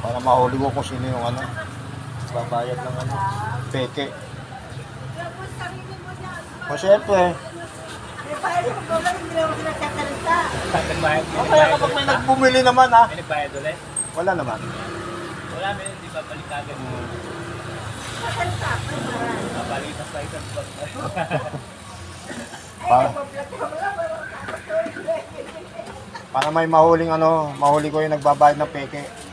Para mahuli ko kung sino yung ano, babayad ng ano, peke. O syempre, kaya kapag may nagbumili naman ha. May nagbayad ulit? Wala naman. Wala, may hindi pa balik agad. Napalitas pa isang bag. Para may mahuling ano, mahuli ko yung nagbabayad ng peke.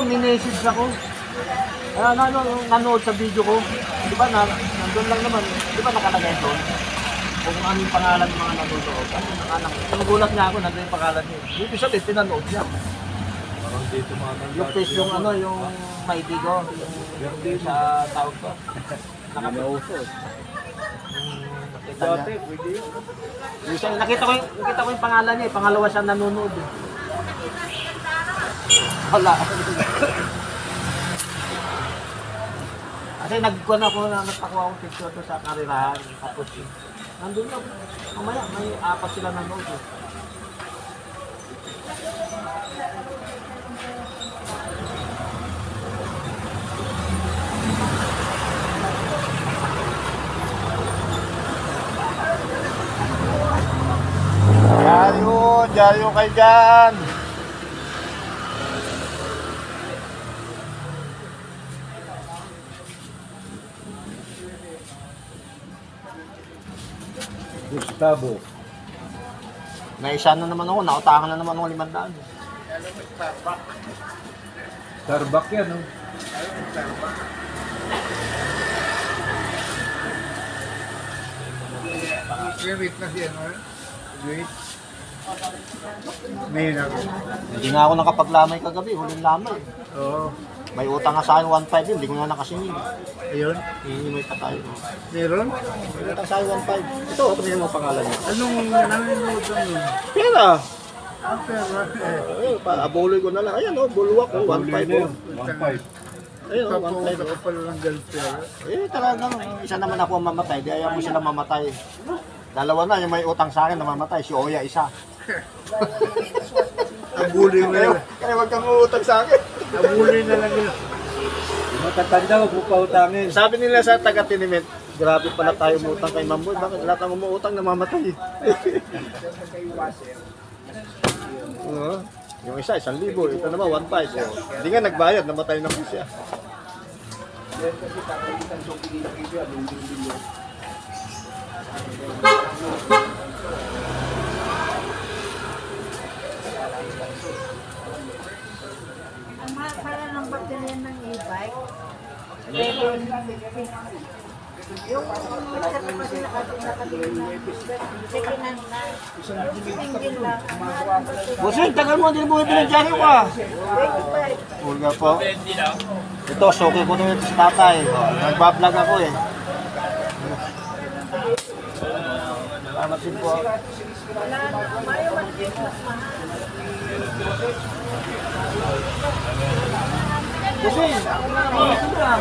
Minessage ako. Nanood sa video ko. Di ba, nandun lang naman. Di ba nakalagay doon? Kung ano yung pangalan ng mga nanonood. Nagulat niya ako, nandun yung pangalan niya. Dito sabi, pinanood niya. Yung face yung ano, yung maidigo. Yung sa tawag ko. Nakapauso. Nakita ko yung pangalan niya. Pangalawa siya nanonood. Wala. Kasi nagpakuha akong picture to sa karirahan. Tapos nandun lang. Mamaya may 4 sila nanood. Jayo kayo dyan. Gustavo. Naisa na naman ako, nautakan na naman ako 500. Starbucks yan, no? Wait na siya, no? Wait. Ngayon ako. Hindi nga ako nakapaglamay kagabi, huling lamay. Oo. May utang nga sa akin 1.5 yun, hindi ko nga nakasingin. Ayun. May pa tayo. Meron? May utang sa akin 1.5. Ito, ito yung pangalan niya. Anong nanonood lang yun? Pera! Ang pera. Abuloy ko na lang. Ayan o, bulwak ko, 1.5 o. 1.5. Ayun o, Tapos 1.5 o. ako pala ng girlfriend. Talagang isa naman ako ang mamatay, di ayaw mo sila mamatay. Dalawa na, yung may utang sa akin na mamatay, si Oya isa. Abuli mo na. Kaya wag kang uutang sa akin. Abuli na lang yun. Matatanda, huwag mo pa utangin. Sabi nila sa taga-tiniment, grabe pala tayo umutang kay Mamboy. Bakit lahat ng umuutang namamatay? Yung isa, 1,000. Ito naman, 1,500. Hindi nga nagbayad, namatay na po siya. Ang mahal pala ng baterya ng e-bike, 750. Yung isa pa kasi nakabili na second hand na. Single lang. Ang mahal ng baterya. Busing, tagal mo, hindi na bumibili ng dyaryo ka. 25. Pulga po. Ito, suki ko na ito sa tatay. Nagbablog ako eh. Salamat din po. Wala na. Mayo mas mahal. Busing, busing ka.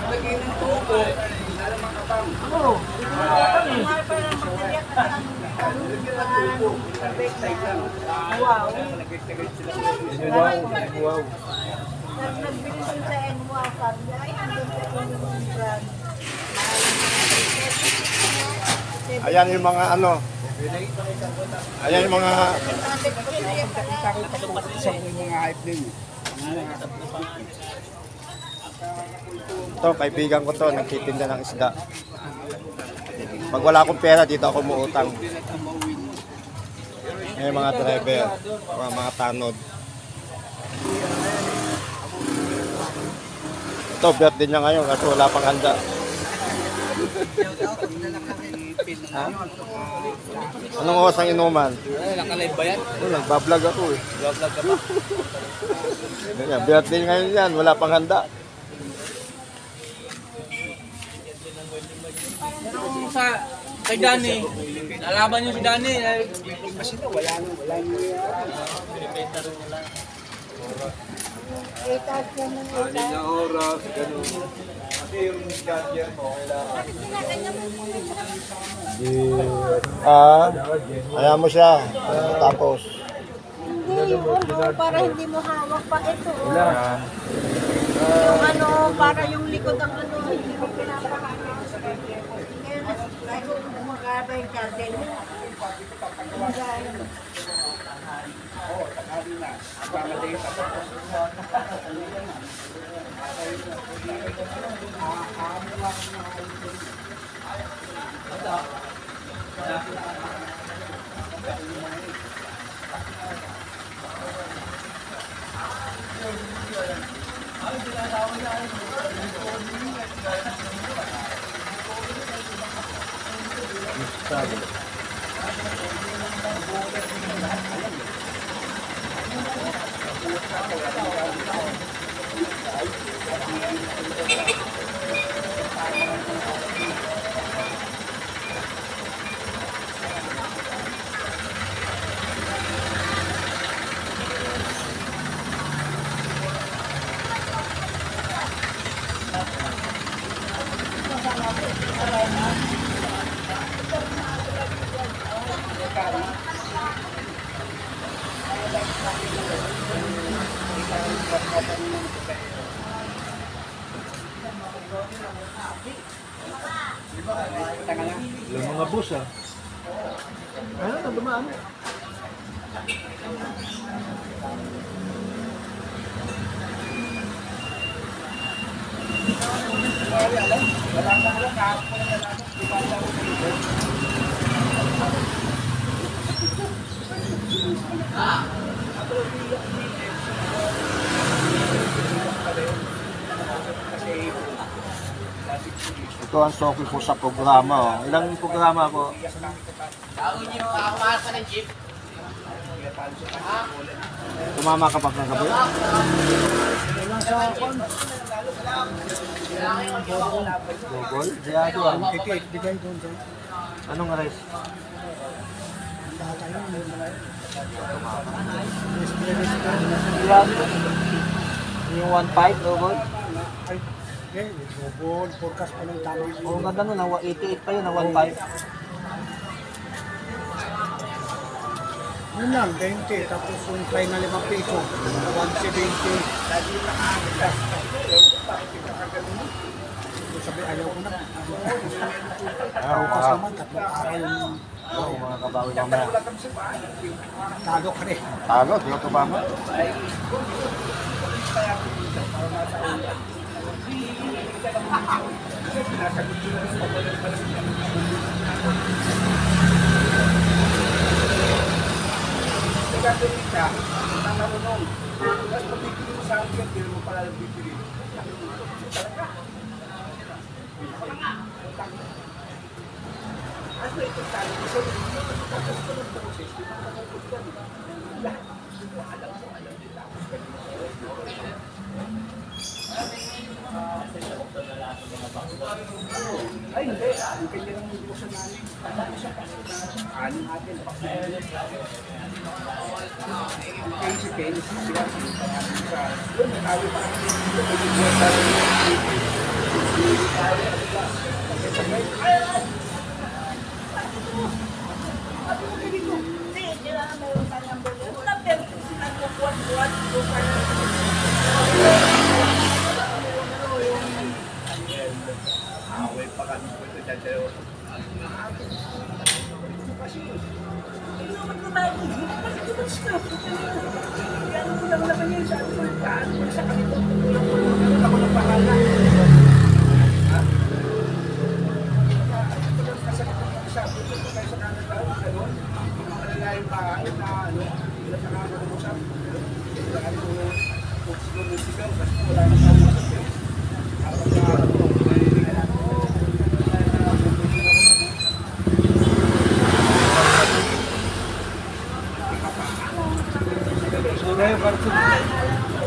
Ano? Ang mahal pala ng baterya kasi ang wow. Wow. Nagbili din sa NWA, sabi niya, ay, hanggang sa yung brand. Ayan yung mga ano. Ayan yung mga... Ito, kaibigan ko to, nagtitinda ng isda. Pag wala akong pera, dito ako umuutang. Ayan yung mga driver, mga tanod. Ito, birthday niya ngayon kasi wala pang handa. Ha? Anong oras ang inuman? Nakalive ba yan? Nagbablog ako eh. Vlog ka ba? Ganyan, birthday ngayon yan, wala pang handa. Pero sa kay Danny, nalaban niyo si Danny. Kasi ito, wala nyo. Pinipenta rin nila. Ani na oras, ganun. Kasi yung gadget mo, kailangan. Ayaw mo siya. Tapos, Hindi, yung para hindi mo hawak pa ito. Yung para yung likod ang hindi mo pinapakano. Kaya kahit gumagaba yung candle. yung mga bus dumaan. Ito ang soki ko sa programa. Ilang programa ko? Tumama ka pa ng gabi? Bogol? Diyado ah. Anong ares? Diyado? Yung 1.5 Bogol? Bogol, forecast pa ng tama. Oo, ganda nun. 88 pa yun, 1.5. Yun lang, 20. Tapos yung try na 5 piso, 170. Sabi, ayaw ko na. Bukas naman, 3 araw yung Oo, mga kabawi mamaya. talo ka rin. Talo, di ako tumama. Ay, hindi. Ang kanya lang hindi ko sa namin. Ano natin? Si Penny, sila sa... Yun, nakawi pa kami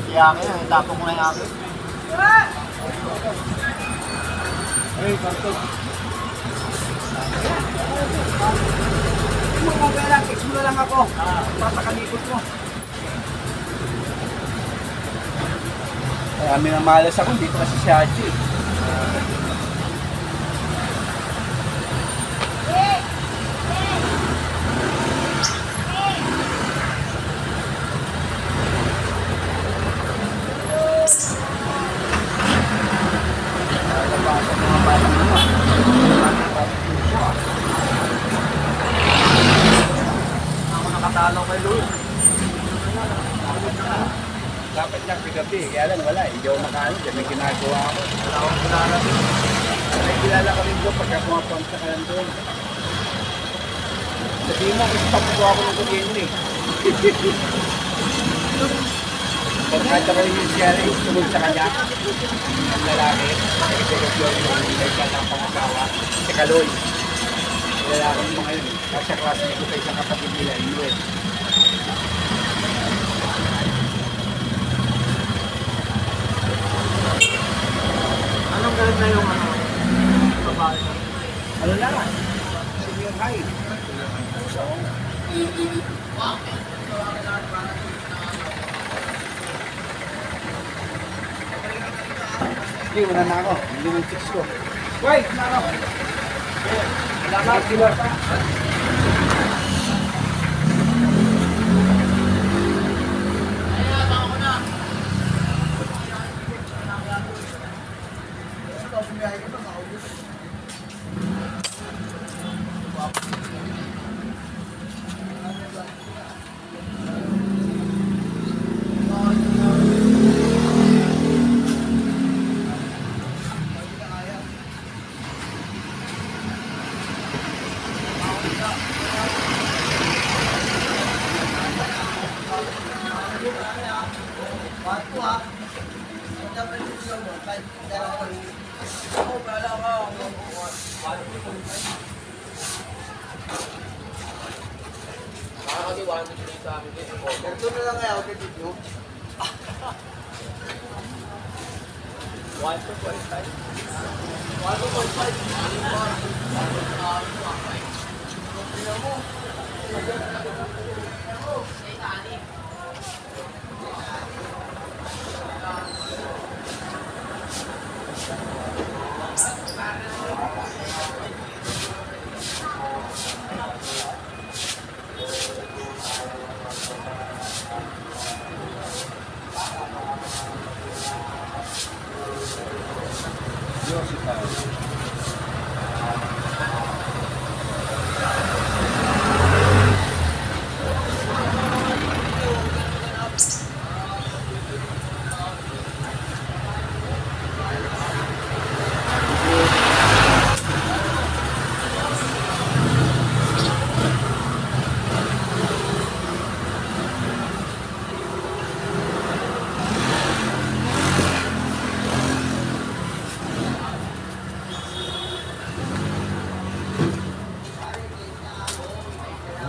Yaki, tapong mo na yaki. Ay, karton. Kung mo lang, text mo na lang ako. Papakalikot mo. Kaya minamalas ako, dito kasi si Haji. Hindi ako makaano, dyan may ginagawa ako. Wala akong kilala din. May kilala ka rin doon pagka pumapunta ka lang doon. Sabihin mo, kasi paputo ako ng kuryente. Pagkat ako yung siyari, sunod sa kanya, ang lalaki, nag-pero-pero yung may kalang pangasawa, si Kaloy. Lalaki mo ngayon, kasi klase ko sa isang kapatid nila, Inuel. Anong galit na yung babae? Ano na? Senior high. Hindi, wala na ako. Hindi ng chicks ko. Wait, na ako. Salamat, Lord.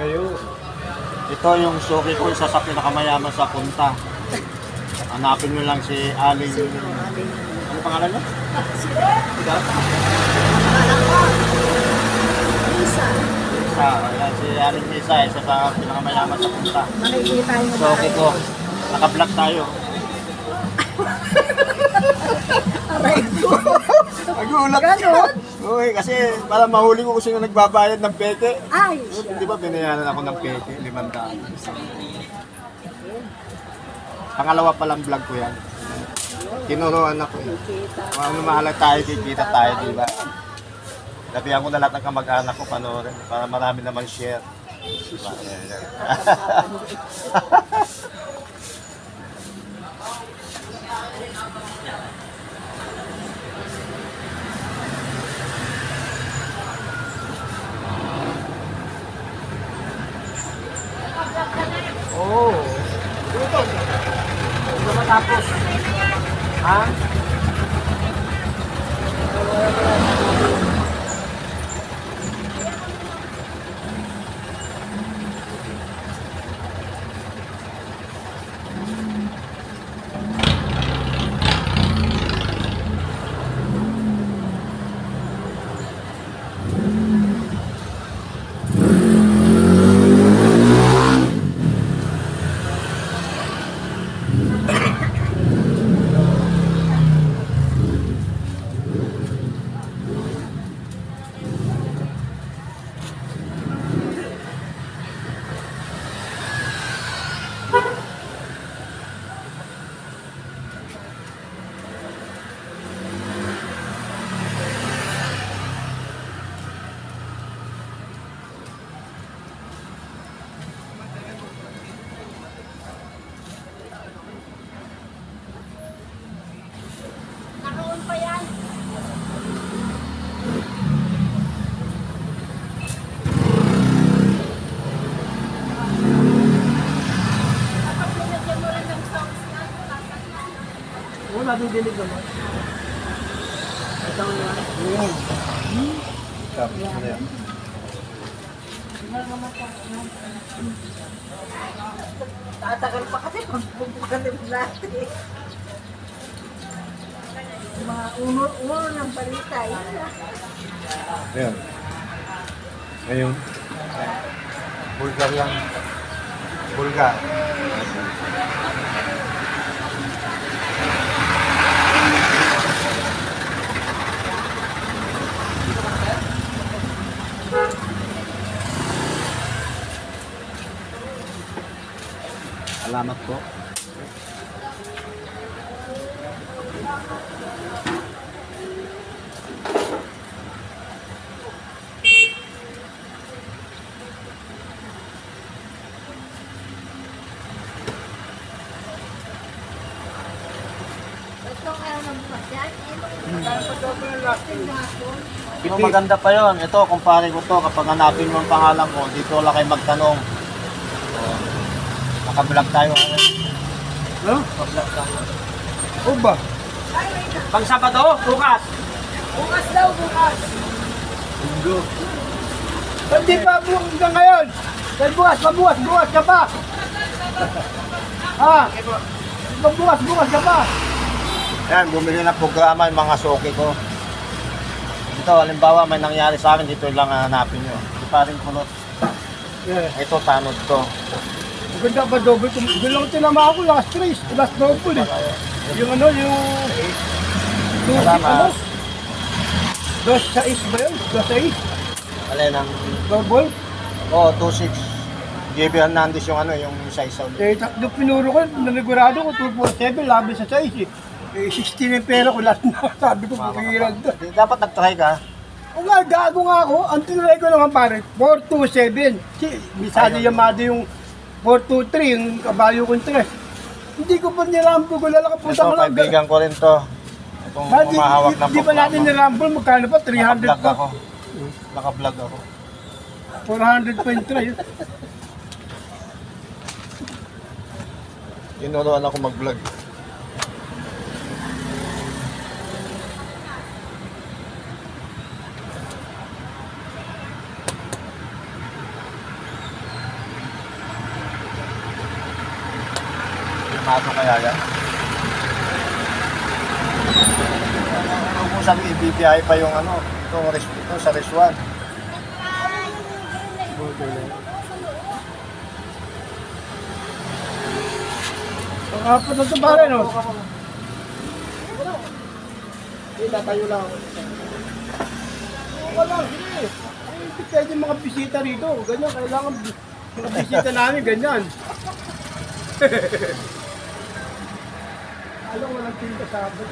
Ngayon, ito yung suki ko, isa sa pinakamayaman sa punta. Hanapin nyo lang si Aling... Ano pangalan niya? Ikaw? Lisa. Isa. Ayan, si Aling Lisa, isa sa pinakamayaman sa punta. Makikita mo ba? Suki ko. Naka-vlog tayo. Aray ko. Nagulat Ganon? Uy, kasi para mahuli ko kasi na nagbabayad ng peke. Ay, Di ba binayaran ako ng peke, 500. Pangalawa pa lang vlog ko yan. Tinuruan ako eh. Kung ano mahalaga tayo, kikita tayo, di ba? Sabihan ko na lahat ng kamag-anak ko, panoorin, para marami naman share. Diba? Oo. Dito. Hindi matapos. Ha? madidilig naman. Ito na. Yun. Tapos ano yan? Tatagal pa kasi pagbubukan ng lahat eh. Mga uno ng balita, yun na. Ayan. Ngayon. Bulgar yan. Bulgar. Salamat po. Yung maganda pa yon. Ito, kumpare ko to. Kapag hanapin mo ang pangalan ko, dito lang kayo magtanong. Naka-vlog tayo. No? Naka-vlog tayo. O ba? Pag Sabado, bukas. Bukas daw, bukas. Hindi pa bukas hanggang ngayon. Dahil bukas ka pa. Ha? Bukas ka pa. Yan, bumili ng programa yung mga soki ko. Ito, halimbawa may nangyari sa akin, dito lang hanapin nyo. Di pa rin kulot. Yeah. Ito, tanod to. Maganda ba double? Doon lang tinama ako last race. Last double eh. Yung ano, yung... Salamat. Dos sa is ba yun? Dos sa is? Alin ang... Double? Oh, 2.6. JB Hernandez yung ano, yung isa-isa ulit. Eh, tatlo pinuro ko, nanigurado ko, 247, labi sa 6 eh. Eh, 16 yung pera ko lahat na. Sabi ko, pakikiran to. Dapat nag-try ka. O nga, gago nga ako. Ang tinry ko naman pare, 427. Misali Yamada yung 423, yung kabayo kong 3. Hindi ko pa nirambo ko lalaka Ito, punta ko lang. kaibigan ko rin to. Itong humahawak na Di ba natin nirambo, magkano pa? 300 Naka-vlog pa. ako. Naka-vlog ako. 400 pa yung try. Tinuruan ako mag-vlog. Mato kaya yan? Kung sabi i-BPI pa yung ano, ito sa Res 1. Ang apat na ito pare, no? Hindi, tatayo lang ako. Wala, sige. Hindi pwede mga bisita rito. Ganyan, kailangan mga bisita namin, ganyan. Alam, walang tinta sa abot.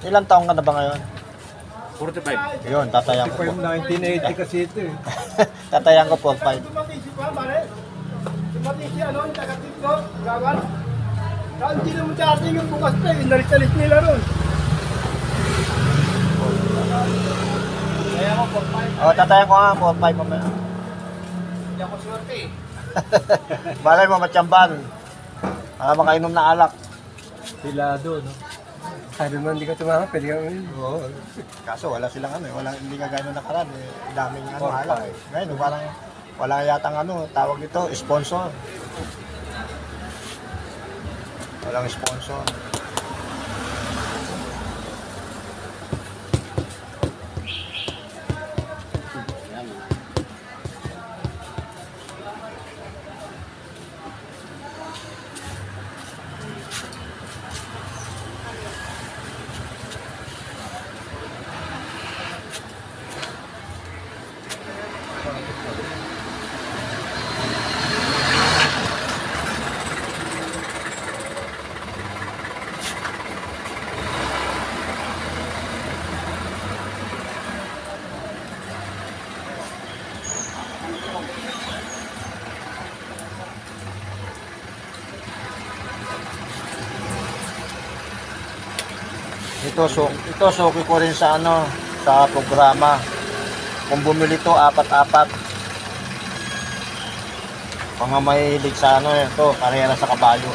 Ilang taong ka na ba ngayon? 45. Yun, tatayan ko po. 1980 kasi ito eh. Tatayan ko 4-5. Dumating si pa, pare. Dumating si ano, yung taga-tiktok, gawan. Kaya hindi naman dating yung bukas na, inalis-alis nila ron. Kaya ako 4-5. Oh, tatayan ko nga 4-5 mamaya. Hindi ako swerte eh. Malay mo, matsamban. Para makainom na alak. Pilado, no? Sabi mo, hindi ka tumama, pwede ka ngayon. Oo. Kaso wala silang ano eh. Hindi ka gano'n nakaraan eh. Daming ano alak eh. Ngayon, wala yatang ano, tawag nito, sponsor. Walang sponsor. Ito suki ko rin sa ano, sa programa. Kung bumili to, apat-apat. Mga mahilig sa ano, ito, karera sa kabayo.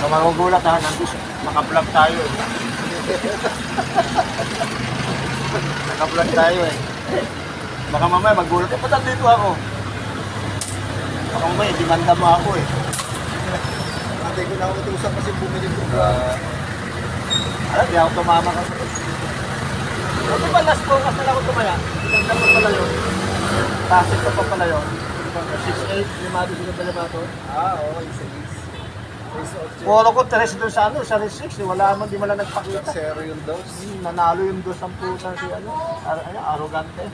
Kung magugulat ha, naka-vlog tayo eh. Naka-vlog tayo eh. Baka mamaya magulat, ba't nandito ako? Baka mamaya, demanda mo ako eh. Ate ko na ako utusan kasi bumili ko. Alam, di ako tumama kasi. Ano ba last focus na lang ako tumaya? Isang dapat pala yun. Pasig ko pa pala yun. 6'8", limado sila sa limato. Oo, isa is. Puro ko tres doon sa ano, sa resix. Wala man, di man lang nagpakita. Zero yung dose. Nanalo yung dos ang puta si ano, arrogante.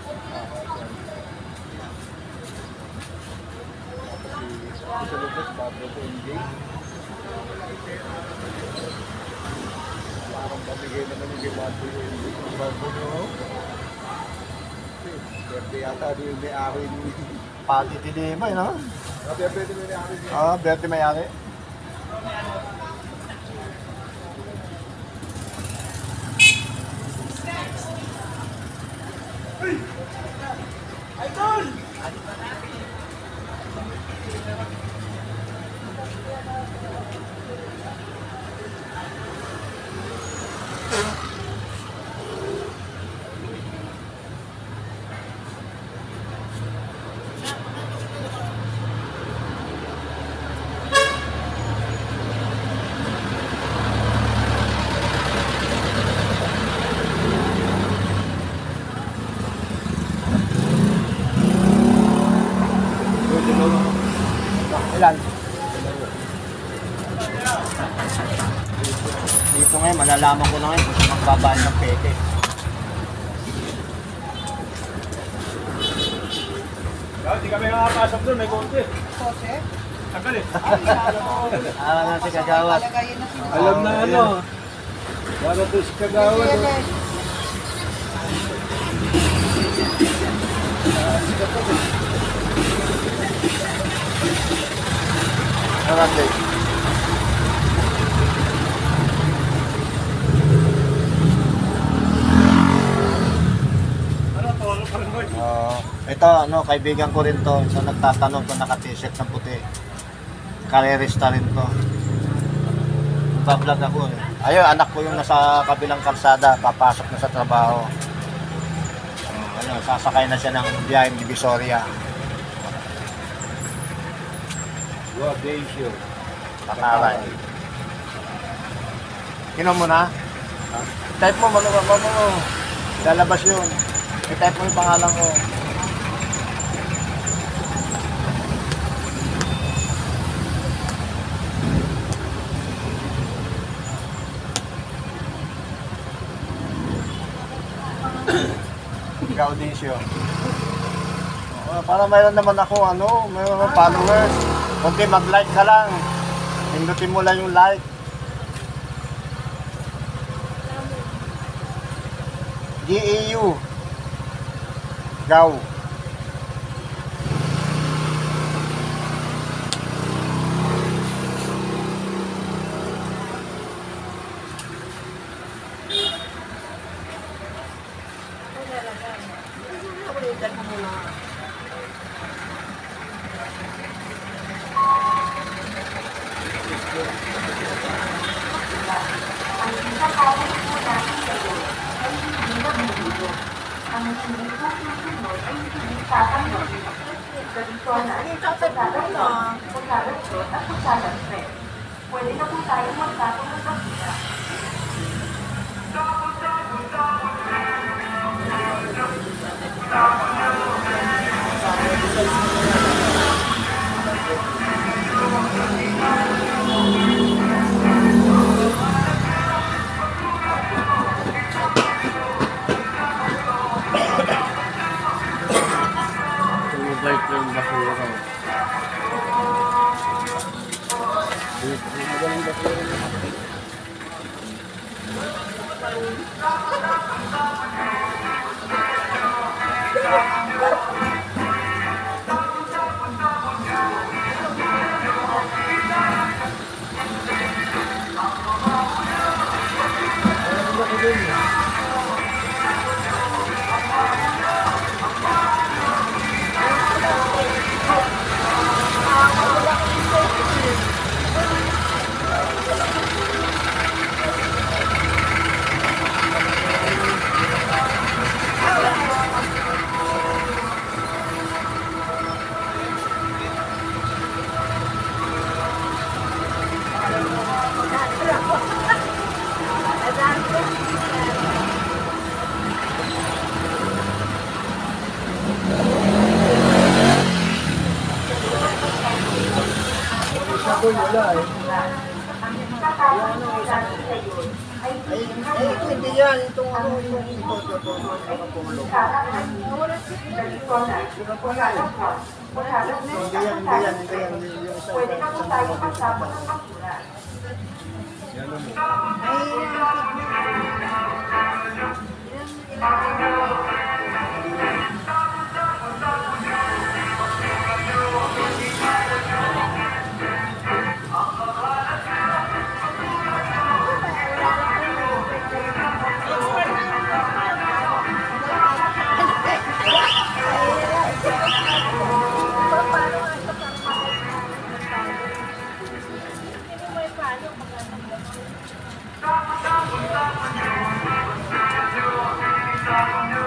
Sa lubos, bago ko engage. Parang pamigay naman yung gimato yung engage. Bago nyo. Pwede yata yung may-ari nyo. Pati tinima, no? Pwede mo may-ari nyo. Oo, Bertie Mayari. Ilan? Dito ngayon, malalaman ko na ngayon kung magbabayad ng peke. Hindi kami nakapasok doon, may konti. Kotse? Tagal eh. Alam na si Kagawad. Alam na ano. Wala to si Kagawad. Narate. Ito, ano, kaibigan ko rin to. So, nagtatanong kung naka-t-shirt ng puti. Karerista rin to. Nagbablog ako eh. Ayun, anak ko yung nasa kabilang kalsada. Papasok na sa trabaho. Ano, sasakay na siya ng biyaheng Divisoria. Wow, Deisyo. Takaray. Kinom mo na? Type mo, maluwa mo. Lalabas yun. I-type mo yung pangalan ko. Gaudisio. Para mayroon naman ako, ano, mayroon akong followers. Okay, mag-like ka lang. Pindutin mo lang yung like. GAU. Gaw. Pwede na po tayo magtapon ng basura. Tumabike yung basura. Magaling basura. dun. Ako wala eh. Ito hindi yan. Itong ano, ito. Nakapulong. Hindi yan. Pwede na po tayo magsama ng bakuna.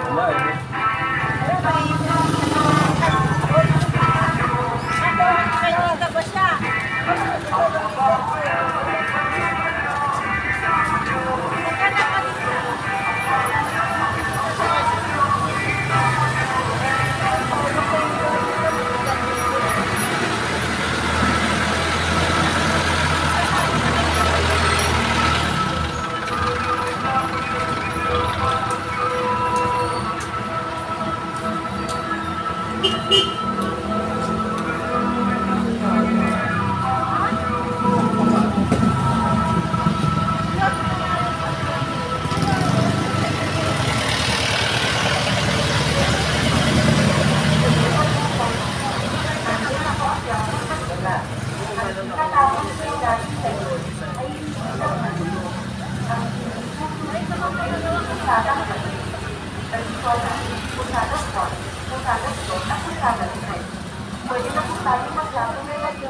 Wala eh. Pwede na po tayo magsama ng bakuna.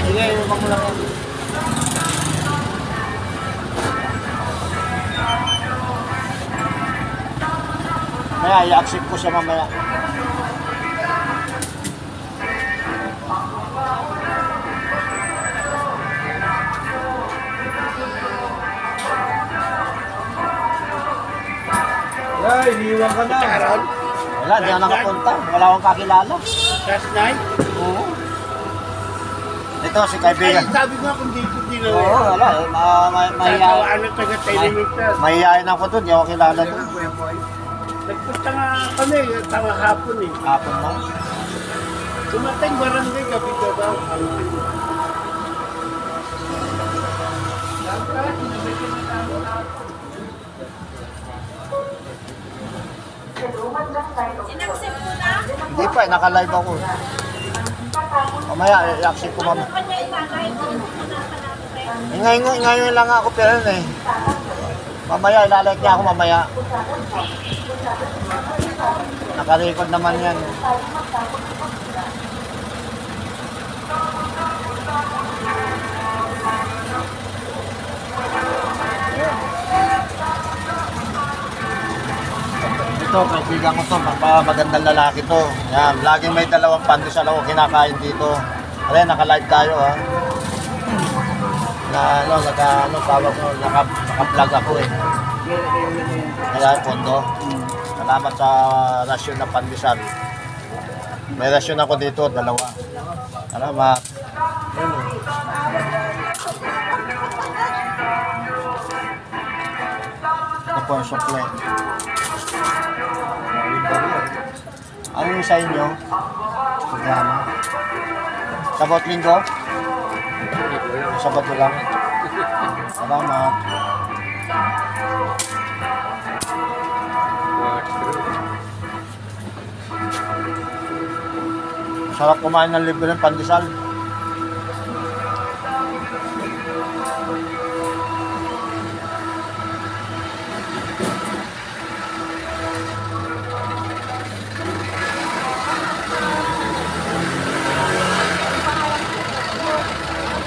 Sige, iwan mo lang yan. Maya, i-accept ko siya mamaya. Ay, iniwan ka na. Wala, di ako nakapunta. Wala akong kakilala. Last night? Oo. Ito, si Ay, kaibigan. sabi nga kung dito Oo, dinawa. wala. Tatawaan ng taga-telemeter. Mahihayin ako doon. Di ako kilala doon. Nagpunta nga kami, tama hapon eh. Hapon na. Dumating barangay gabi ka daw. Inaccept mo na? Hindi pa, naka-live ako. Mamaya, i-accept ko mamaya. Kanya ilalay ko. Ngayon lang ako pero yun eh. Mamaya, ilalike niya ako mamaya. Naka-record naman yan. Ito, kaibigan ko to, magandang lalaki to. Yan, laging may dalawang pandesal ako kinakain dito. Ayan, naka-live tayo ha. Na tawag ko, naka-vlog ako eh. Kaya pondo. Salamat sa rasyon na pandesal. May rasyon ako dito, dalawa. Salamat. Ayun. po yung sukle. Ano yung sa inyo? Programa. Sabot linggo? Sabado lang. Salamat. Sarap kumain ng libre ng pandesal.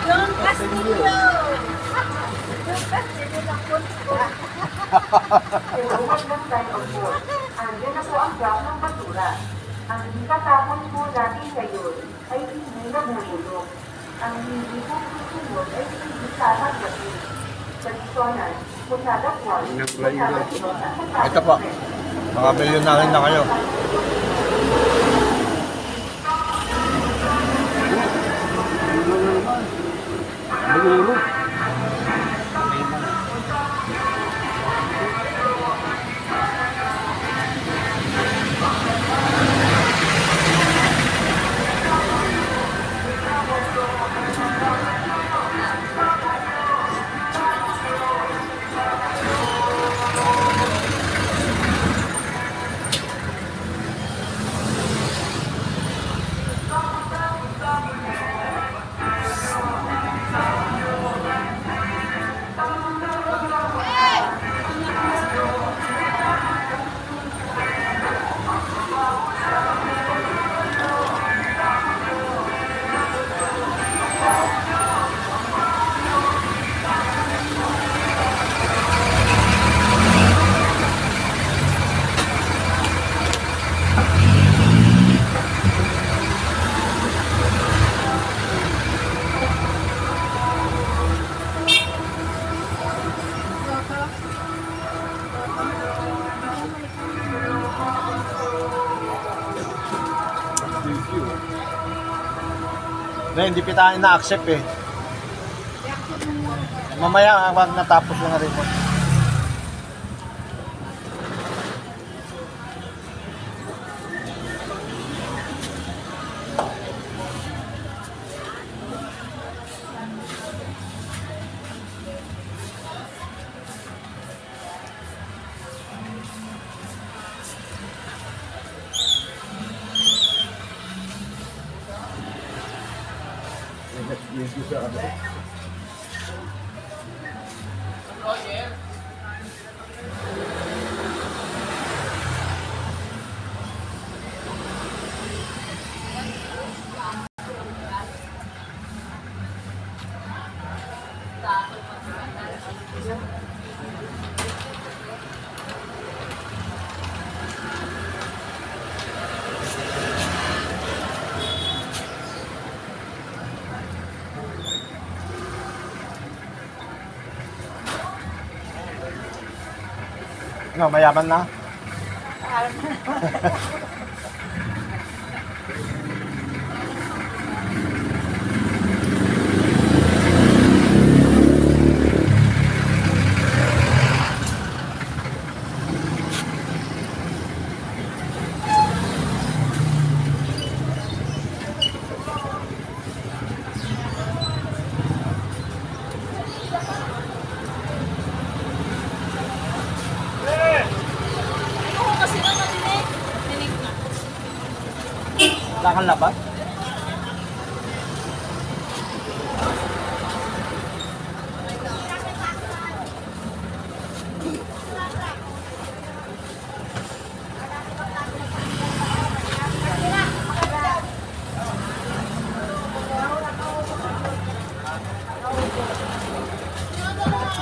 Don Castillo! Don Castillo na po. Huwag lang tayo ang board. Andiyan na po ang drop ng basura. Ang ikatapon po natin ngayon ay hindi nabubulok. Ang hindi po susunod ay hindi sana gabi. Tradisyonal, Posada Juan, Posada Sinosa, Ito po. Mga milyonarin na kayo. Hindi pa tayo na-accept eh. Mamaya, wag natapos yung remote. No, mayaman na. Wala kang labat?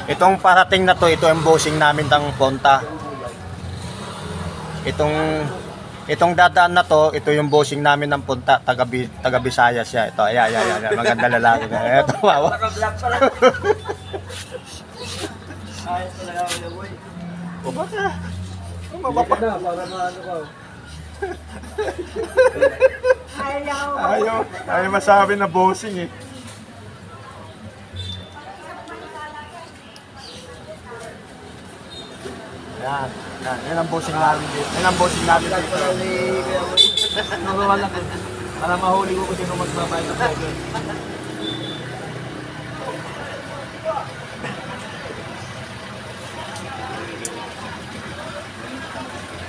Itong parating na to, ito ang bossing namin ng Ponta. Itong dadaan na to, ito yung bossing namin ng Punta, taga Bisaya siya. Ito, ayan, maganda lalaki na. Ito, wow. Naka-vlog pala. Ayos talaga ako, boy. O baka, Baka na, para maano ka. ayaw masabi na bossing eh. Yan. Yan ang bossing namin dito. Yan ang bossing namin dito. Nawawala ka. Para mahuli ko kung sino magbabayad ng pwede.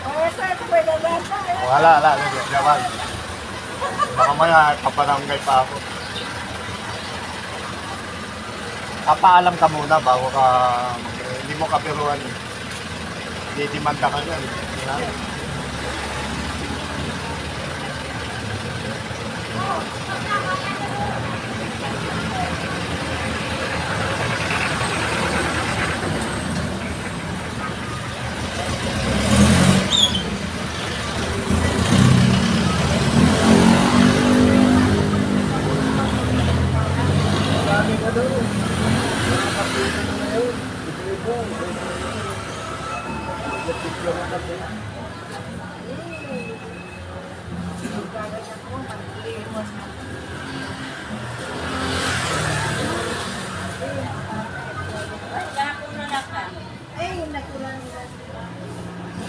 Oh, sir, ito ba yung gata? Wala. Gawan. Baka maya, paparangay pa ako. Papaalam ka muna bago ka, hindi mo kapiruan eh. Didimanda ka na eh.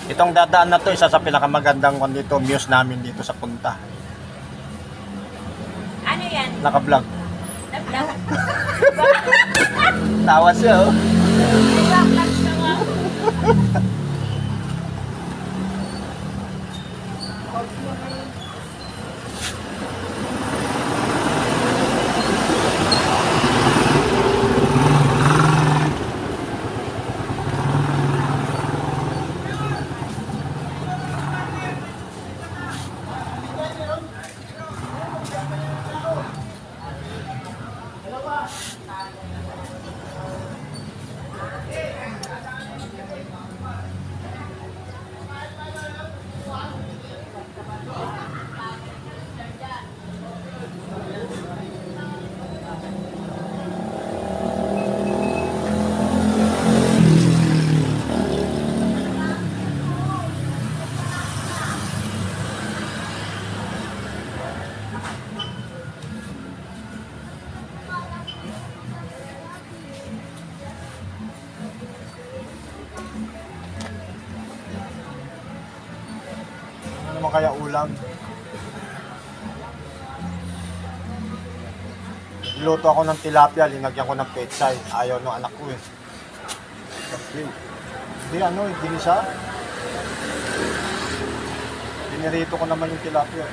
Itong dadaan na to, isa sa pinakamagandang kon dito, muse namin dito sa punta. Ano yan? Naka-vlog. Nag-vlog? Tawa siya oh. Nag-vlog na nga. Ano naman kaya ulam? Niluto ako ng tilapia, linagyan ko ng pechay. Ayaw ng anak ko eh. Hindi ano, ginisa. Dinirito ko naman yung tilapia.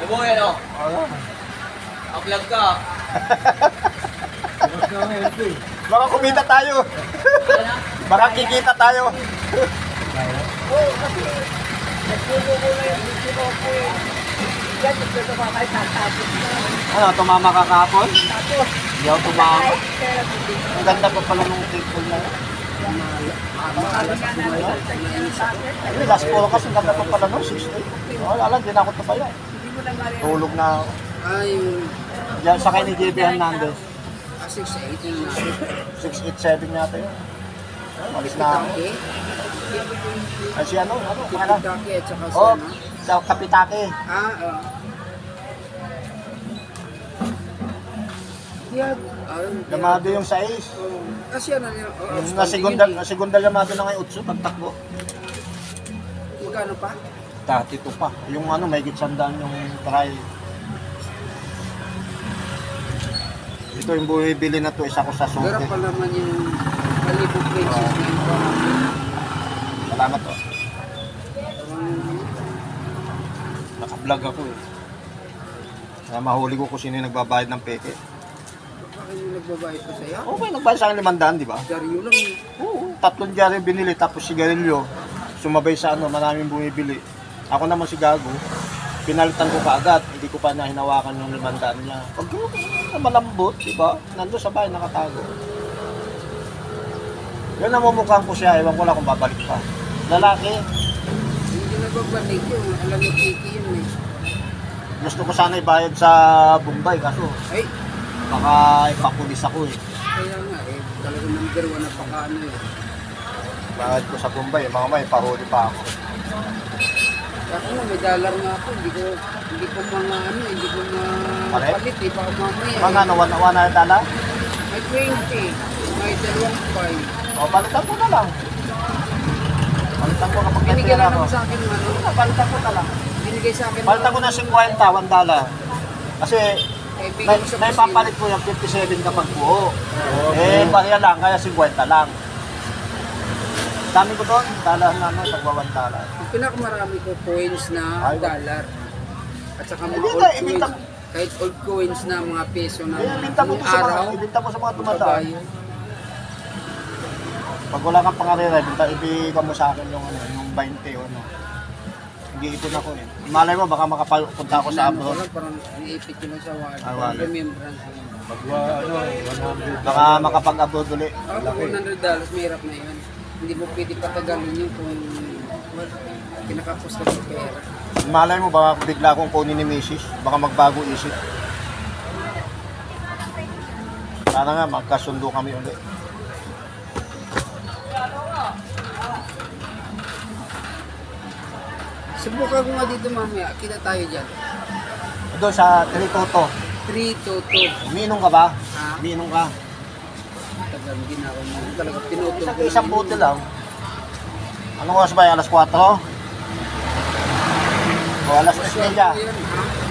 Nabuhay ano? Wala. Upload ka. Baka kumita tayo. Baka kikita tayo. Oo, kasi nagpupo na yung video ko eh. Yan, gusto ko makakay tatapos na. Ano, tumama ka kahapon? Tapos, Hindi ako tumama. pero hindi. Ang ganda pa pala nung table na yun. Ay, last call kasi ang ganda pa pala nung 6-8. Oh, alam, di na ako tabaya. Hindi mo na marinig. Tulog na ako. Ay, Diyan, sakay ni JB Hernandez. 6-8 yung natin. 687 yata yun. Ay, malis na ako. Ay, si ano? Ano? Daki at saka Oh, sana. sa Kapitake. Yan. Yamado yung 6. Kasi ano yun? Yung nasigundal Yamado na ngayon 8, pagtakbo. Magkano pa? Dati ito pa. Yung ano, may gitsandaan yung try. Ito yung bumibili na to, isa ko sa suki. Gara pa naman yung Malibu Princess na ito. Salamat to. Naka-vlog ako eh. Kaya mahuli ko kung sino yung nagbabayad ng peke. Bakit yung nagbabayad pa sa'yo? Okay, nagbayad sa akin 500, di ba? Daryo lang. Oo, 3 jari binili, tapos sigarilyo. Sumabay sa ano, maraming bumibili. Ako naman si Gago, pinalitan ko kaagad, hindi ko pa na hinawakan yung 500 niya. Pag malambot, di ba? Nandun sa bahay, nakatago. Yun namumukhaan ko siya, ewan ko lang kung babalik pa. Lalaki, Hindi nagbabalik yun. Alam niyo, kiki yun eh. gusto ko sana ibayad sa Bombay, kaso Ay, baka ipapulis ako eh. kaya nga eh. Talagang number 1 na pakaano eh. Bayad ko sa Bombay, mga may pahuli pa ako. Ako nga, may dollar nga ako. Hindi ko mga ano, hindi ko Palit? mapalit eh. Baka mamaya Mga ano, $1 May May 2.5. O, balitan ko na lang. Balitan ko kapag Binigyan natira lang ako. naman sa akin ng ano. Balitan ko na lang. Binigay sa akin. Balitan ko na 50, $1. Kasi Kaibigan mo sa may papalit ko yung 57 kapag buo. Eh, bariya lang, kaya 50 lang. Dami ko doon, dala na ano, tagwa $1. Yung pinakamarami ko coins na Ay, dollar. At saka mga Hindi old ka, coins. ibinta- Kahit old coins na mga peso na Eh, ibinta mo yung to sa mga, araw. ibinta mo sa mga tumadaan. Babayo. Pag wala kang pangarera, ibigay mo sa akin yung ano, yung 20 o ano. Nag-iipon ako eh. Malay mo, baka makapunta ako sa abroad. Parang iniipit ko lang sa wallet. Ah, wallet. Remembrance. Baka makapag-abroad ulit. Ako $100, mahirap na yun. Hindi mo pwede patagalin yun kung kinakapos ka ng pera. Malay mo, baka bigla akong kunin ni Mrs. Baka magbago isip. Sana nga, magkasundo kami ulit. Subukan ko nga dito mamaya. Kita tayo dyan. Doon sa Tritoto, 3-2-2. umiinom ka ba? Ha? Umiinom ka. Tagal, hindi na ako talaga pinutol. Isang bote lang. Anong oras ba? Alas 4? O alas 3:30.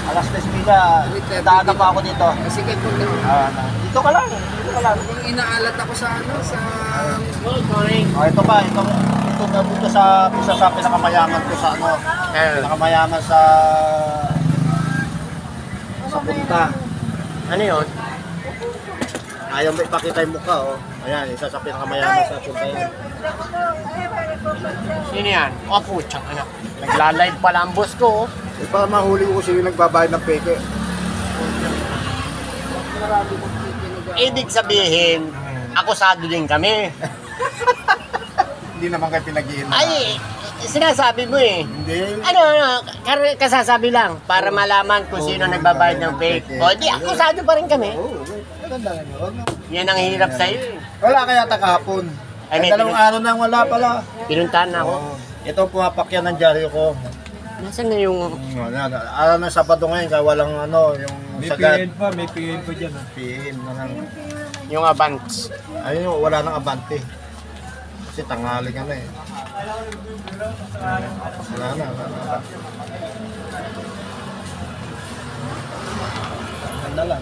Alas 3:30. Daan pa ako dito. Kasi kay Paul, Dito ka lang. Dito ka lang. kung inaalat ako sa ano, sa... O ito pa, ito na dito sa isa sa pinakamayaman ko sa ano. Pinakamayaman sa punta. Ano yun? Ayaw mo ipakita yung mukha, oh. Ayan, isa sa pinakamayaman sa punta yan. Sino yan? O, putsang anak. Nagla-live pala ang boss ko. Eh, para mahuli ko kasi yung nagbabayad ng peke. Ibig sabihin, akusado din kami. Hindi naman kayo pinag-iinom. Ay, sinasabi mo eh. Hindi. Ano, kasasabi lang para malaman kung sino nagbabayad ng fake. O, di, akusado pa rin kami. Oo, maganda nga yun. Yan ang hirap sa'yo eh. Wala kaya kahapon. Ay, Ay, may dalawang araw nang wala pala. Pinuntahan na ako. Oo. Ito ang pumapakyan ng dyaryo ko. Nasaan na yung... Araw ng Sabado ngayon, kaya walang ano, yung sagad. May PN pa dyan. PM na lang. Yung Avance. Ayun yung wala nang abante. Kasi tanghali ka na eh. Wala na, wala na. Ganda lang.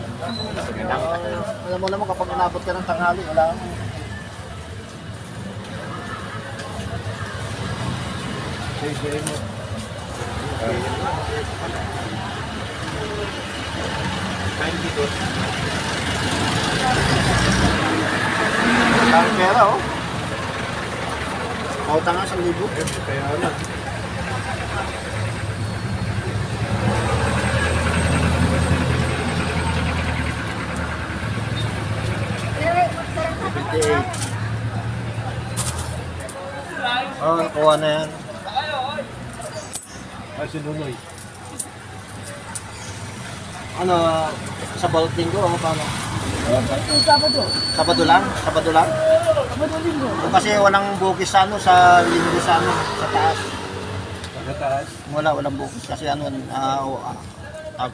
Alam mo naman kapag inabot ka ng tanghali, wala na. Sige mo. Ang pera oh. Pauta nga 1,000. Kaya na. Oh, nakuha na yan. Ay, sinunoy. Ano, sa bawat linggo, ano paano? Sabado. Sabado lang? Sabado lang? Sabado linggo. Kasi walang bukis sa ano, sa linggo sa ano, sa taas. Sa taas. Walang bukis. Kasi ano,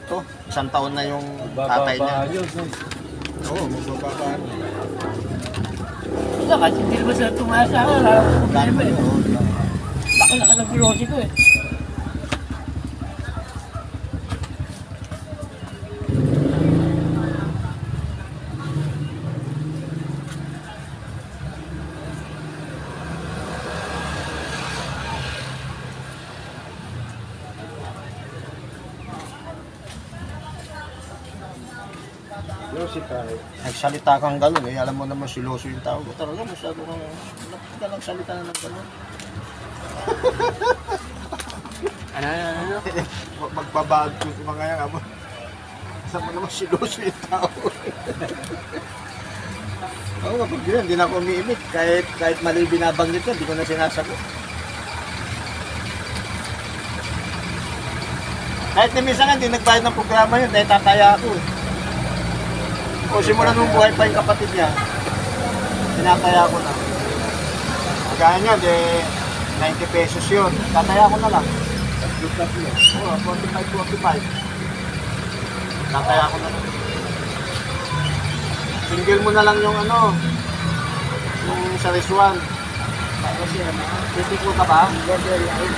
to, 1 taon na yung tatay niya. Yun. Oo, magbababa. Ito kasi hindi naman sila tumaas sa araw. Problema eh. Oo, Laki-laki ng grocery ko eh. Nagsalita kang gano'n eh. Alam mo naman siloso yung tao. Talaga masyado kang nagsalita na ng gano'n. Ano? Magbabad ko sa mga yan. Alam mo naman siloso yung tao. Oo, kapag yun, hindi na ako umiimik. Kahit mali binabanggit yan, hindi ko na sinasagot. Kahit na minsan nga, hindi nagbayad ng programa yun, dahil tataya ako eh. O simula nung buhay pa yung kapatid niya, tinataya ko na. Kaya niya, 90 pesos yun. Tataya ko na lang. Oo, 45. Tataya ko na lang. Single mo na lang yung ano, yung sa Rizwan. Kasi ano, Titik mo ka ba? border line.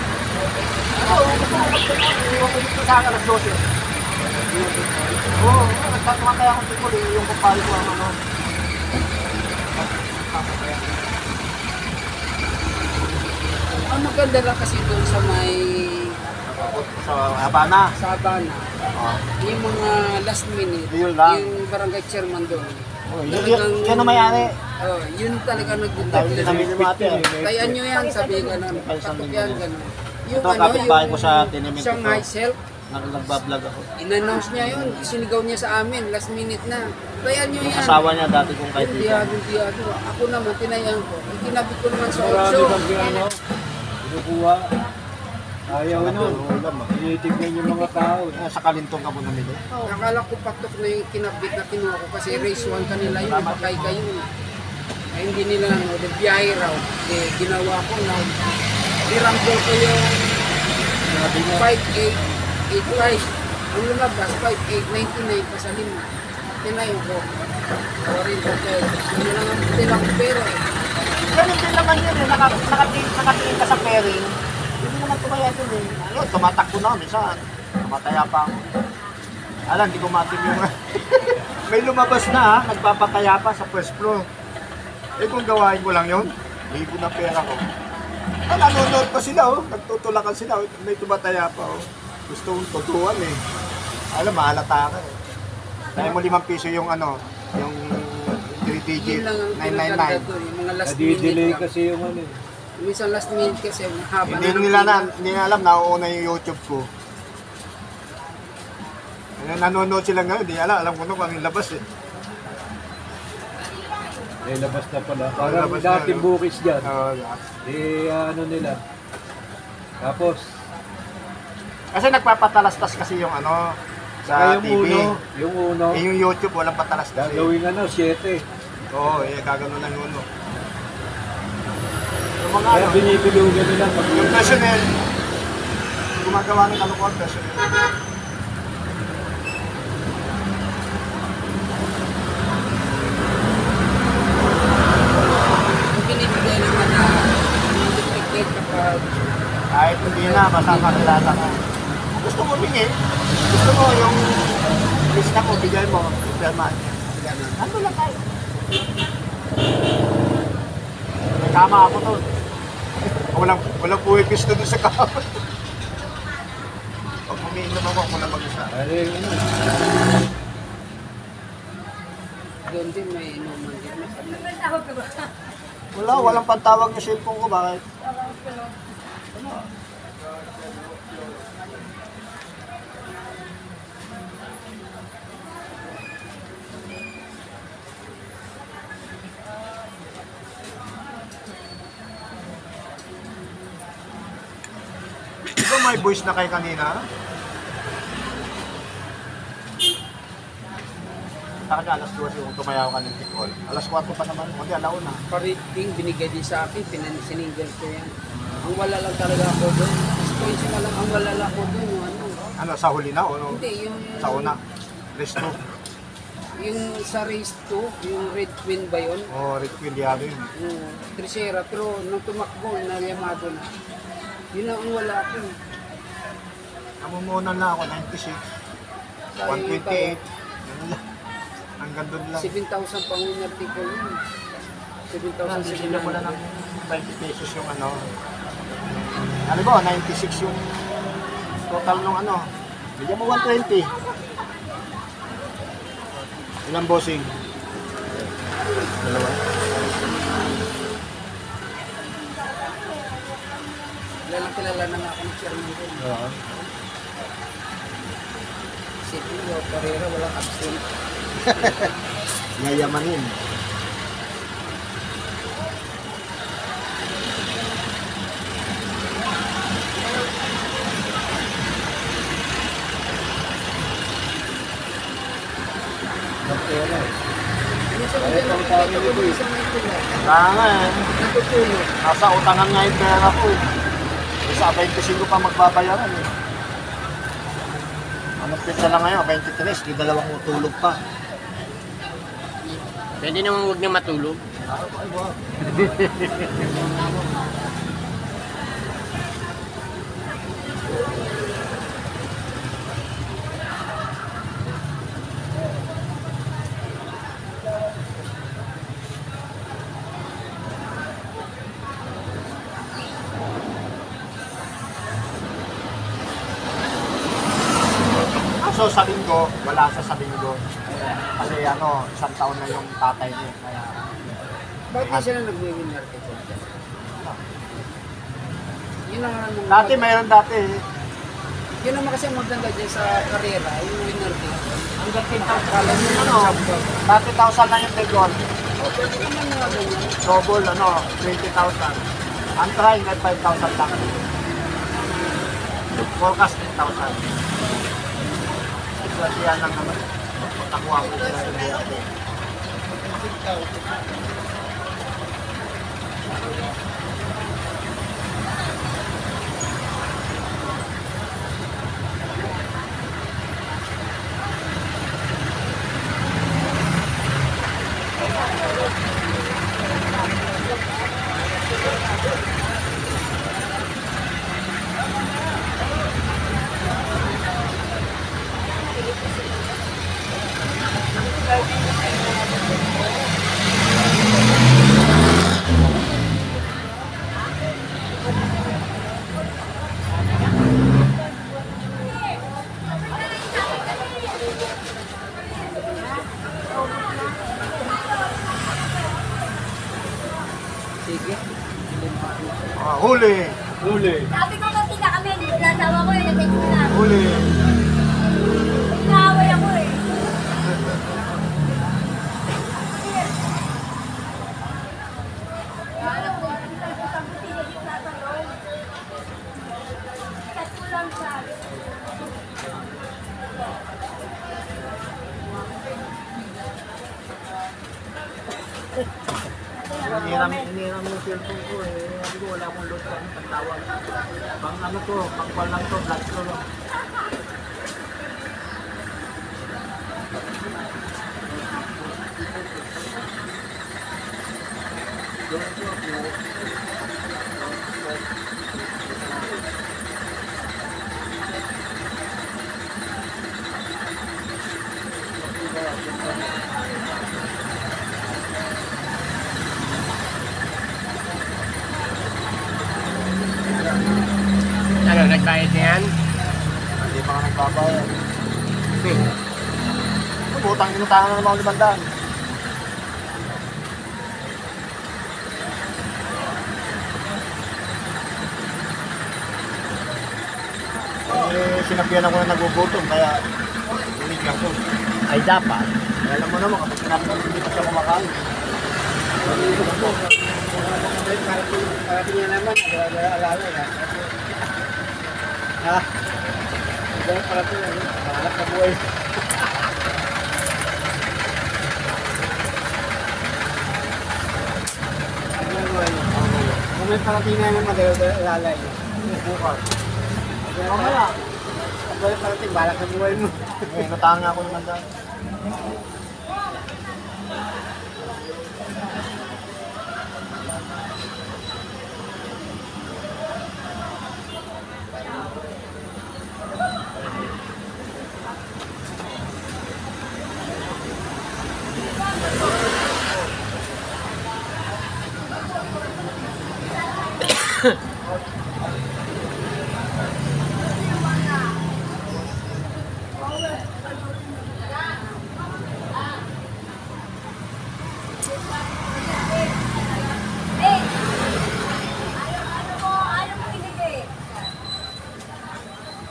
Dito sa akin, alas 12. Oo, nagtatumatay ako tikol eh, yung kumpari ko ang ano. Ang maganda lang kasi doon sa may Sa Habana. Sabana, yung mga last minute, Yun lang. yung barangay chairman doon. Oh, yan ang may-ari. Oh, yun talaga Dahil nag-declare. namin yung mati eh. Kayaan nyo yan, sabi ka na, patok yan, gano'n. Yung Ito, kapitbahay ko sa Tinimit Shanghai ito. Self, Nagbablog ako. in-announce niya yun, sinigaw niya sa amin, last minute na. Kayaan nyo yan. Asawa niya dati kong kaibigan. Diyado. Ako naman, tinayan ko. Ikinabit ko naman sa Marami otso. kang ano, kinukuha. Ayaw nun. Ulam ah. Tinitignan yung mga tao. Sa Kalintong ka po namili. Nakala ko patok na yung kinabit na kinuha ko kasi race 1 kanila yun, ipakay kayo. Ay hindi nila ano, biyahe raw. Eh, ginawa ko na, dirambol ko yung 5885. Ang lumabas, 5899 pasalin na. Tinayo ko. Sorry ko kayo. Ano lang ang tilang pera eh. Ganun din naman yun eh. Nakatingin ka sa pairing. Hindi naman tumaya yun eh. Ayun, tumatakbo na minsan. Tumataya pa ako. Alam, hindi ko matin yung... May lumabas na ha, nagpapataya pa sa first floor. Eh kung gawain ko lang yun, libo na pera ko. Ah, nanonood pa sila oh, nagtutulakan sila oh. May tumataya pa oh. Gusto kong tutuan eh. Alam, mahalata ka eh. Dahil mo 5 piso yung ano, yung 3 digit, Yun lang ang pinaganda 999. doon. Yung mga last Nadidelay minute lang. kasi yung ano eh. Minsan last minute kasi haba Hindi ng nila pila. hindi nila alam, nauuna yung YouTube ko. Ayun, nanonood sila ngayon, di alam ko nung ang labas eh. Eh, labas na pala. Parang Labas na, dating no? bukis dyan. Yeah. Eh, ano nila. Tapos, Kasi nagpapatalastas kasi yung ano, sa saka yung TV. uno, yung uno, Eh, yung YouTube, walang patalastas eh. gagawin ano, 7. Oo, eh, gagano lang yung uno. Yung mga Kaya ano, binibilugan nila pag yung personnel, gumagawa ng kalokohan personnel. Yung binibigay naman na duplicate kapag Kahit hindi na, basta makilala ka. Kung gusto mo bingi, gusto mo yung lista mo, bigay mo, Superman. Ano lang tayo? May kama ako to. Walang puwipis doon sa kama. Pag umiinom ako na mag-isa. ano yung ano. doon din may inuman din. Walang pantawag yung cellphone ko, bakit? Di ba may voice na kayo kanina? Saka alas 2 yung tumayaw ka ng tikol. Alas 4 pa naman, hindi alauna. Pariting binigay din sa akin, sininggal ko yan. Ang wala lang talaga ako doon. Sponsor na lang ang wala lang ako doon. Yung ano. Ano, sa huli na o no? Hindi, yung Sa una? Resto? yung sa race 2, yung Red Queen ba yun? O, Rick Williano yun. Yung Trisera, pero nung tumakbo, nalyamado na. Yun ang wala ako. Namumunan na ako, 96. 128. Yun lang. Hanggang doon lang. 7,000 pang article yun. 7,000 Bigyan mo na ng 20 pesos yung ano. Ano ba, 96 yung total nung ano. Bigyan mo 120. Ilang bossing? Dalawa. Kilala na nga ako ng chairman doon. Oo. City, Parera, walang absent. Yayamanin. Ng pera eh. Minsan hindi lang nakita ko doon sa may tulad. Kaya nga eh. Natutulog. Nasa utangan nga yung pera ko eh. Sa 25 pa magbabayaran eh. Ano pizza lang ngayon, 23, di dalawang utulog pa. Pwede naman huwag na matulog. Ay, wow. So sa linggo, wala siya sa linggo. Kasi ano, isang taon na yung tatay niya. Kaya Bakit di sila nag-winner kito? Yun ang ano. dati mayroon dati. Yun naman kasi ang maganda dyan sa karera, yung winner dito. Hanggang 10,000 lang yung ano. 30,000 lang yung record. Pwede naman mga ganyan. Double ano, 20,000. Ang try na 5,000 lang. Forecast 10,000. Yan lang naman. Takuha ko sila yung buhay. Sige. Huli! Sabi ko kanina kami, nasawa ko yun, nag-text ko na. Huli! Naaway ako eh. Alam ko, isang butina yung nasa loob. Kat ko lang siya. Hiniram yung cellphone ko eh. Hindi ko wala akong load ka pagtawag. Pang ano to, pang call lang to, vlog to. Ano, nagbayad na yan? Hindi pa ka nagbabayad. Butang inutangan na naman ang 500. Sinabihan ako na nagugutom, kaya binigyan ko. Ay, dapat. Alam mo naman, kapag sinabi ko hindi pa siya kumakain. Parating niya naman, alala na. Ha? Dahil parating na, mahalap na buhay. Kung may parating na naman, alala niya. Bukas. Mamaya. Pag wala parating, balak na buhay mo. Inutangan nga ako ng 500.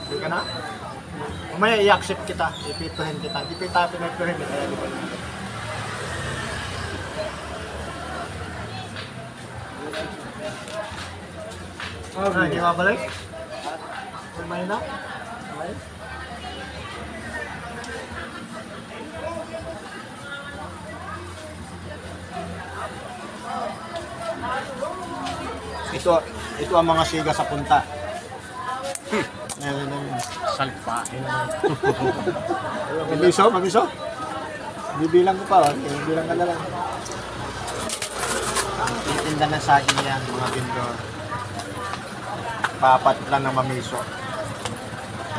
Hindi ka na? Mamaya i-accept kita, ipituhin kita. Hindi kita pinagpirin, kaya di ba? Hindi mabalik? May na? Okay. Ito ang mga siga sa punta. Meron na Salpa. Mabiso? Bibilang ko pa, bibilang ka na lang. nagtitinda ng saging yan, mga vendor. Papat lang ng mamiso.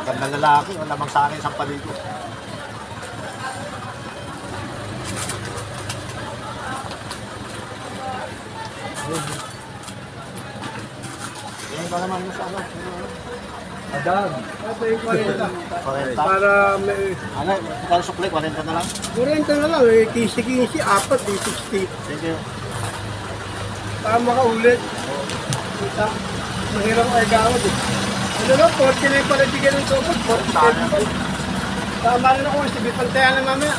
Ganda lalaki, wala mang sa akin isang paligo. Yan ba naman mo sa ano? Adam. Ito yung 40. 40. Para may... Ano, kung sukli, 40 na lang. 40 na lang eh. 15, 4, 60. Thank you. Para makaulit. Kita. Mahirap ay gawad eh. Ano lang, 40 na yung pala bigyan ng sopot. 40. Tama rin ako. Sige, pantayan na mamaya.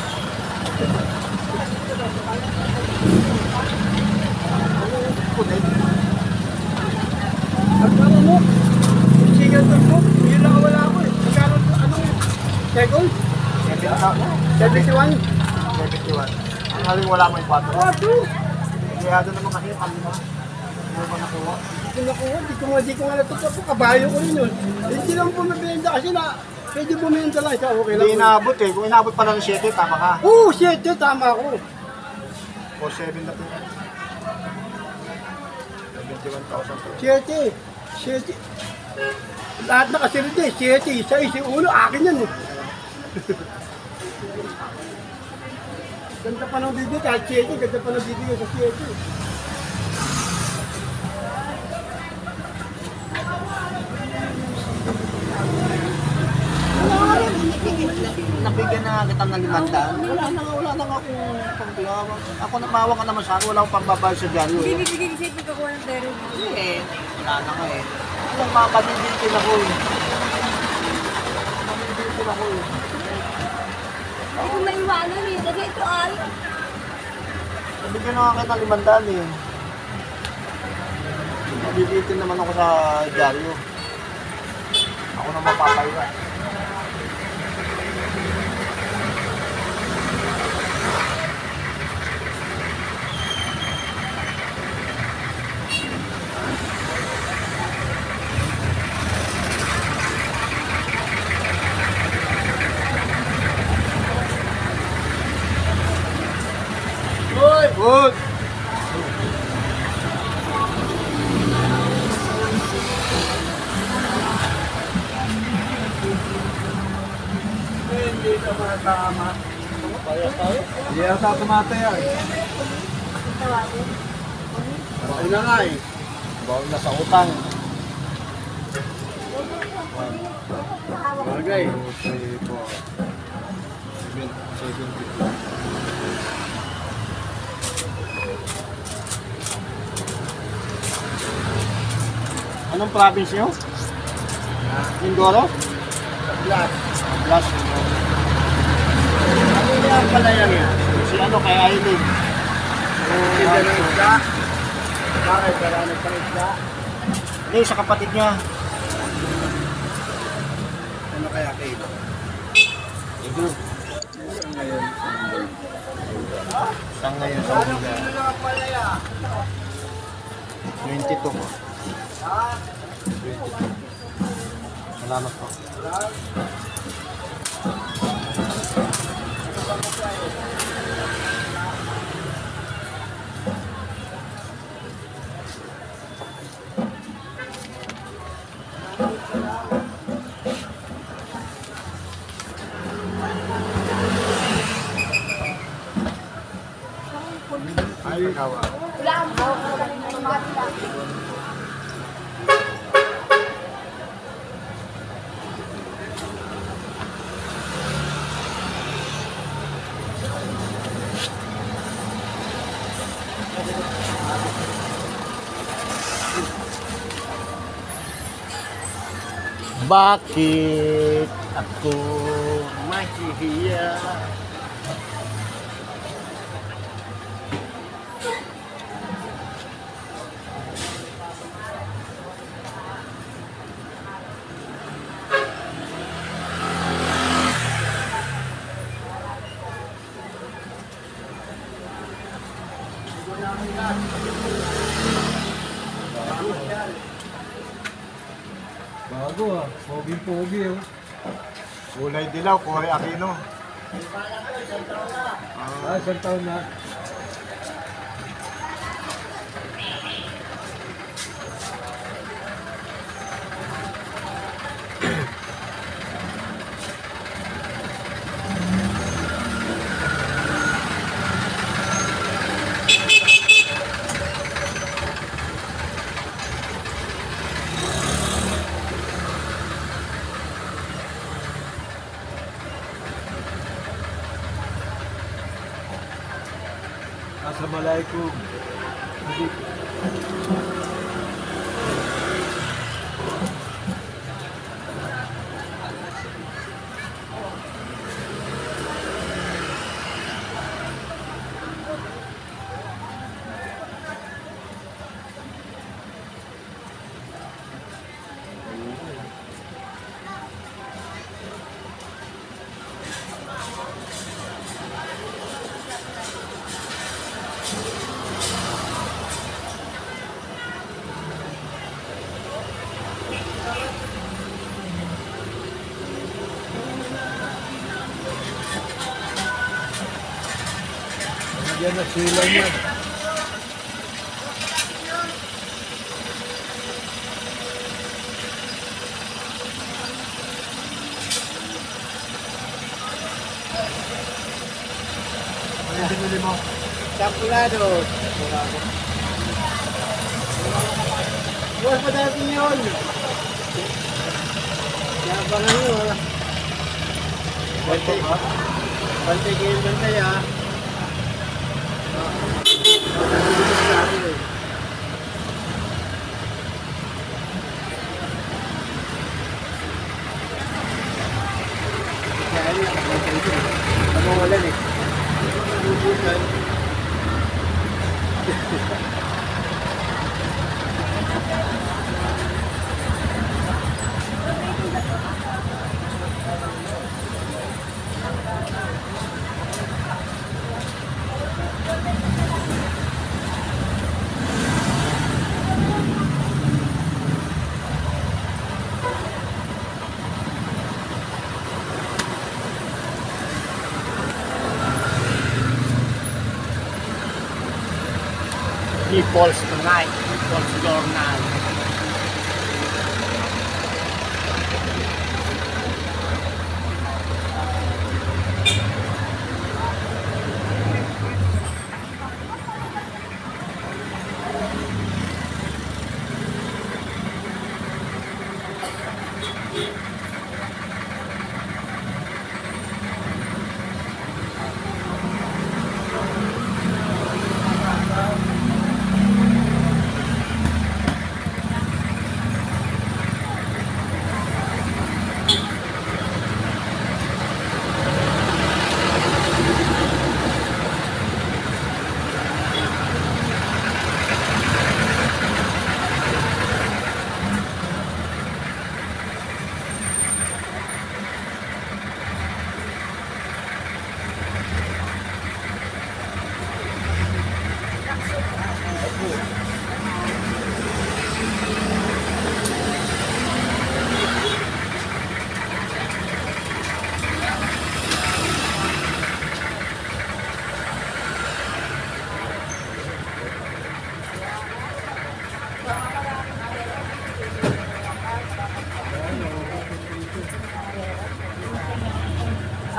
At ano mo? Sigan to mo? Yun lang wala ako eh. Magkano ano yun? Second? 71? 71. Ang haling wala mo yung 4. Wato! Kaya doon naman kasi, kami na. Hindi mo nakuha. Hindi ko nga natutup po. Kabayo ko rin yun. Hindi lang po mabenta kasi na pwede bumenta lang siya. Okay lang. Hindi inaabot eh. Kung inaabot pa ng 7, tama ka. Oo, 7. Tama ako. O 7 na po. 71,000. 7. 7. Lahat nakasunod eh. 7. Isa, isa, uno. Akin yan eh. Ganda pa ng bibig. Kahit 7. Ganda pa ng bibig sa 7. Nabigyan na nga kita ng 500. Wala na nga akong pangbilawan. Ako nagmawa ka naman sa akin. Wala akong pambabayad sa dyaryo. Eh. Bibigay kasi pagkakuha ng pera. Eh, wala na nga eh. Alam mga pamimbitin ako eh. Pamimbitin ako eh. Hindi ko maiwanan eh. Kasi ito ay. Nabigyan na nga kita ng 500 eh. Nabibitin naman ako sa dyaryo. Ako na mapapayra. Good. Hindi ka matama. Hindi ata tumataya eh. Bakit na nga eh. Bawal na sa utang. Bagay. 2, 3, 4, 7, 70. Anong province nyo? Mindoro? Black. Blas. Ano yan pala yan yan? Si ano kay Aileen? Tinda ng isda. Bakit? Marami pang isda. Hindi, sa kapatid niya. Ano kaya kayo? Ito. Saan ngayon sa Uliga? 22 po. 22. Salamat po. Ayun. Wala ang hawak. Bakit ako mahihiya? Bago ah. Pogi-pogi oh. Kulay dilaw, kulay Aquino. Isang taon na. Assalamualaikum. Yan na sila yan. Ano sinuli mo? Champurado. Buwas pa dati yun. Kaya ba nga yun? Bantay kayo bantay ah. Ano wala eh. People's Tonight, People's Journal.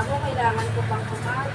Ako kailangan ko pang kumain.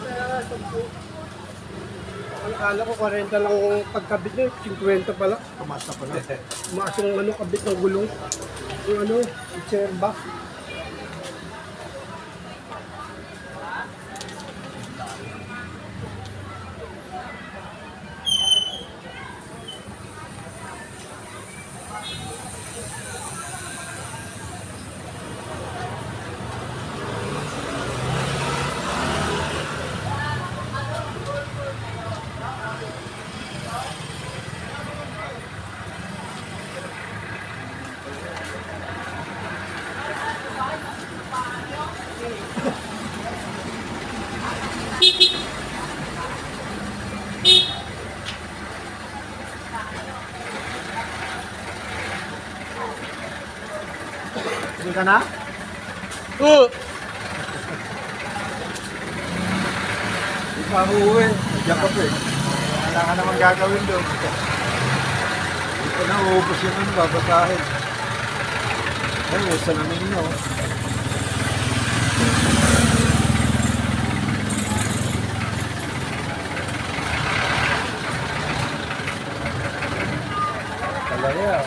Para mag-support. Akala ko 40 lang ang pagkabit niya, 50 pala. Tumaas na pala. Tumaas yung ano, kabit ng gulong. Yung ano, yung chair back. ka na? Oo. Hindi pa ako uwi. Nandiyan ka pa eh. Wala ka naman gagawin doon. Hindi pa na uubos yung ano, babasahin. Ay, gusto namin nyo. Talaga.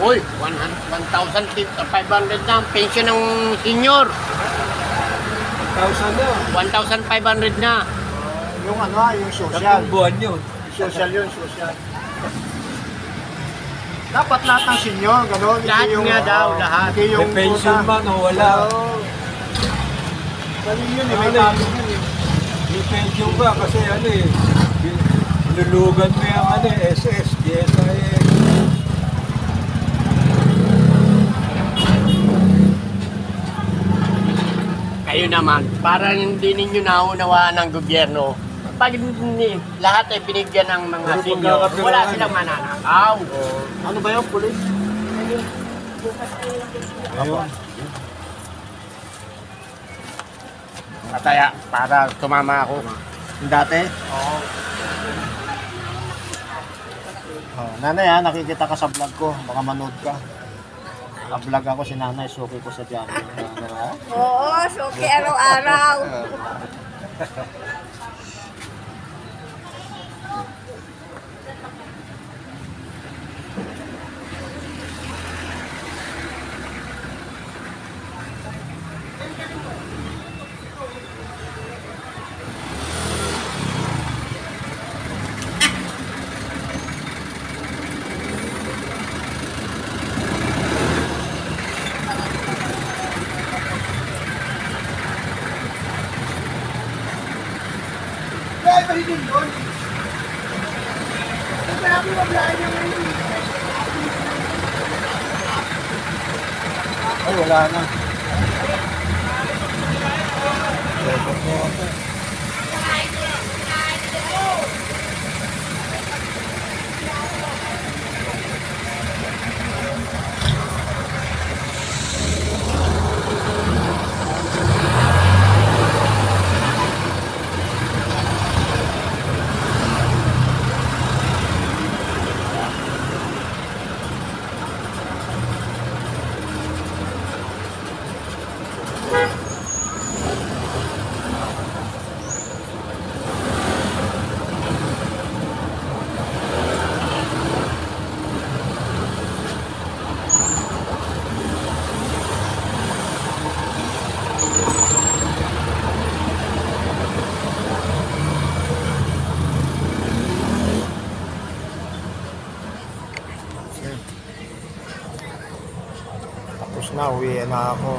Uy, 1,500 na ang pension ng senior. 1,000 na. 1,500 na. Yung ano, yung social. Tatlong buwan yun. Social yun, social. Dapat lahat ng senior, gano'n. Lahat nga daw, lahat. Hindi yung May pension man o wala. Mali yun eh, may Ano eh? topic yun eh. May pension ba? Kasi ano eh, lulugan mo yung ano eh, SS, DSIS. Kayo naman, para hindi ninyo naunawaan ng gobyerno, pag lahat ay binigyan ng mga Pero senior, pagkakapiraan wala eh. silang mananakaw. Ano ba yung pulis? Ayun. Kataya, para tumama ako. Yung dati? Oo. Oh, nanay ha, nakikita ka sa vlog ko. Baka manood ka. Naka-vlog ako si nanay, suki ko sa dyan. Oo, suki araw-araw. Ay, wala na. Tapos na, uwi na ako.